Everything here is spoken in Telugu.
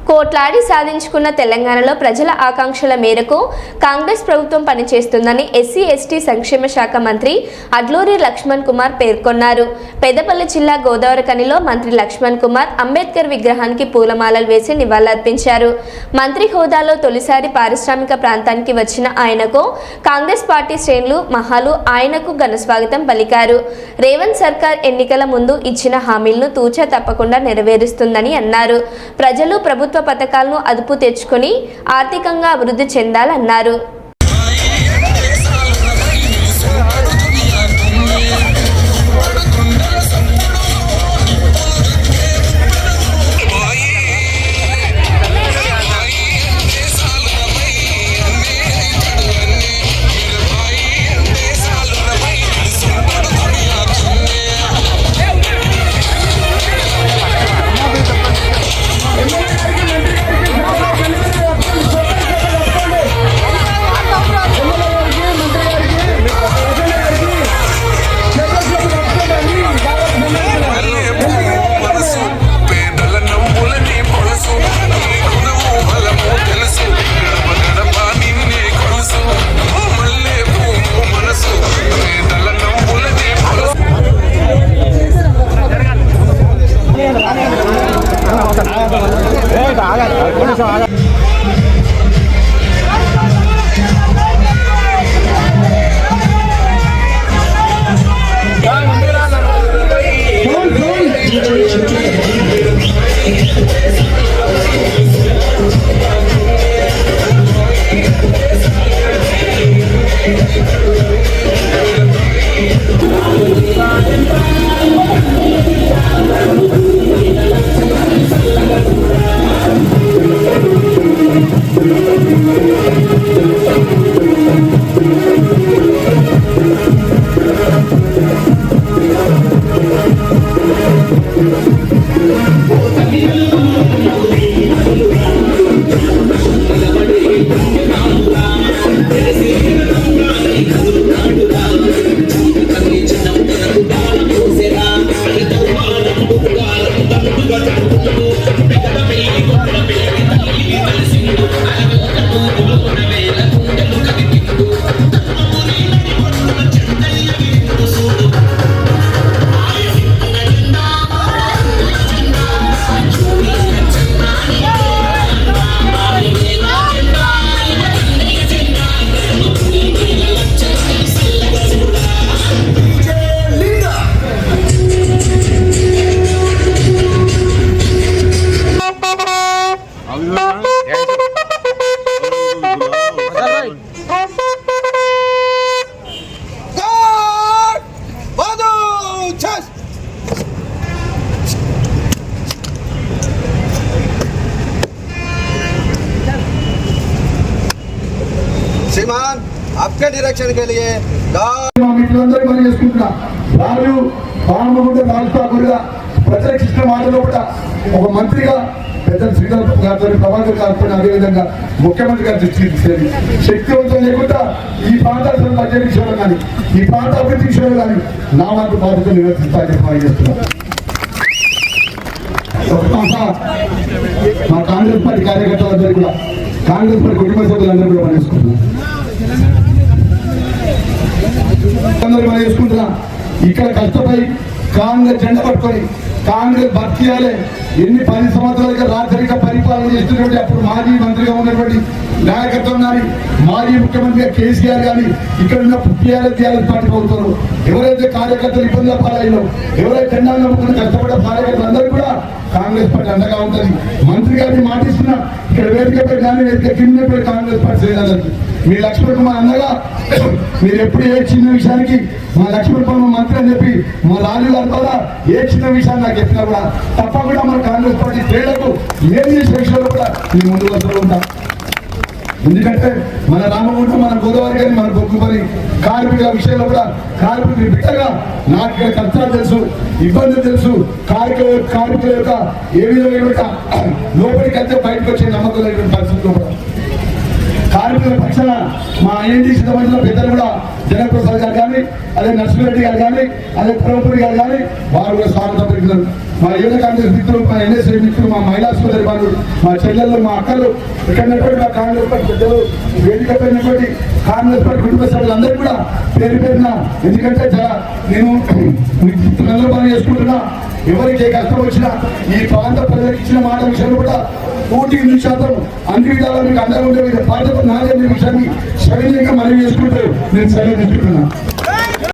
కోట్లాడి సాధించుకున్న తెలంగాణలో ప్రజల ఆకాంక్షల మేరకు కాంగ్రెస్ ప్రభుత్వం పనిచేస్తుందని ఎస్సీ ఎస్టీ సంక్షేమ శాఖ మంత్రి అడ్లూరి లక్ష్మణ్ కుమార్ పేర్కొన్నారు. పెద్దపల్లి జిల్లా గోదావరిఖనిలో మంత్రి లక్ష్మణ్ కుమార్ అంబేద్కర్ విగ్రహానికి పూలమాలలు వేసి నివాళులర్పించారు. మంత్రి హోదాలో తొలిసారి పారిశ్రామిక ప్రాంతానికి వచ్చిన ఆయనకు కాంగ్రెస్ పార్టీ శ్రేణులు మహాలు ఆయనకు ఘనస్వాగతం పలికారు. రేవంత్ సర్కార్ ఎన్నికల ముందు ఇచ్చిన హామీలను తూచా తప్పకుండా నెరవేరుస్తుందని అన్నారు. ప్రజలు ప్రభుత్వ పథకాలను అదుపు తెచ్చుకొని ఆర్థికంగా అభివృద్ధి చెందాలన్నారు. श्रीमान आपके डायरेक्शन के लिए ప్రజలకిష్ట మాటలో కూడా ఒక మంత్రిగా పెద్ద శ్రీధర్ గారితో ప్రభాకర్ గారితో అదేవిధంగా ముఖ్యమంత్రి గారి దృష్టికి తీసుకెళ్ళి శక్తివంతం లేకుండా ఈ ప్రాంతాల బడ్జెట్ విషయంలో కానీ ఈ ప్రాంత అభివృద్ధి విషయంలో కానీ నా వంతు బాధ్యత నిర్వర్తిస్తానని పనిచేస్తున్నాను. మా కాంగ్రెస్ పార్టీ కార్యకర్తలందరూ కూడా కాంగ్రెస్ పార్టీ కుటుంబ సభ్యులందరూ కూడా పనిచేసుకుంటున్నాం. పనిచేసుకుంటున్నా ఇక్కడ కష్టపడి కాంగ్రెస్ జెండా పట్టుకొని కాంగ్రెస్ భర్తీయాలే ఎన్ని 10 సంవత్సరాలుగా రాజరిక పరిపాలన చేస్తున్నటువంటి అప్పుడు మాజీ మంత్రిగా ఉన్నటువంటి నాయకత్వం కానీ మాజీ ముఖ్యమంత్రిగా కేసీఆర్ కానీ ఇక్కడ ఉన్న టీఆర్ఎస్ పార్టీ ప్రభుత్వం ఎవరైతే కార్యకర్తలు ఇబ్బందుల పాలైలో ఎవరైతే జెండా నమ్ముకుని కష్టపడే కార్యకర్తలు అందరూ కూడా కాంగ్రెస్ పార్టీ అండగా ఉంటుంది. మంత్రి గారిని మాటిస్తున్నా ఇక్కడ వేదికపై కానీ వేదిక కింద కాంగ్రెస్ పార్టీ చేయడానికి మీ లక్ష్మణ్ కుమార్ అన్నగా మీరు ఎప్పుడు ఏ చిన్న విషయానికి మా లక్ష్మణ్ కుమార్ మంత్రి అని చెప్పి మా రాజు గారి ద్వారా ఏ చిన్న విషయాన్ని నాకు చెప్పినా కూడా తప్పకుండా మన కాంగ్రెస్ పార్టీ శ్రేణులకు ఏం చేసే విషయంలో కూడా నేను ముందు వస్తూ ఉంటాం. ఎందుకంటే మన రామగుండం మన గోదావరి కానీ మన బొగ్గుపని కార్మికుల విషయంలో కూడా కార్మికులు బిడ్డగా నాకు ఇక్కడ కష్టాలు తెలుసు, ఇబ్బందులు తెలుసు. కార్మికుల యొక్క ఏ విధమైన లోపలికి అయితే బయటకు వచ్చే నమ్మకం లేని పరిస్థితుల్లో కూడా కార్మికుల పక్షాన మా ఐఎన్టీ సంబంధించిన పెద్దలు కూడా జనప్రసాద్ గారు కానీ, అదే నరసింహారెడ్డి గారు కానీ, అదే పురంపూరి గారు కానీ వారు కూడా స్వాగతం పలుకుతారు. మా యువత కాంగ్రెస్ మిత్రులు, మా ఎన్ఎస్ఐ మిత్రులు, మా మహిళా సోదరి వాళ్ళు, మా చెల్లెళ్ళు, మా అక్కలు, ఇక్కడ మా కాంగ్రెస్ పార్టీ పెద్దలు, వేదిక పైనటువంటి కాంగ్రెస్ పార్టీ కుటుంబ సభ్యులందరూ కూడా పేరు పేరున, ఎందుకంటే నేను మిత్రులందరూ పని చేసుకుంటున్నా. ఎవరికి ఏ కష్టం వచ్చినా ఈ ప్రాంత ప్రజలకు ఇచ్చిన మాట విషయంలో కూడా 100% అన్ని విధాలా మీకు అండగా ఉండే బాధ్యత నాదే విషయాన్ని సవినయంగా మనవి చేసుకుంటూ నేను సెలవు తీసుకుంటున్నాను.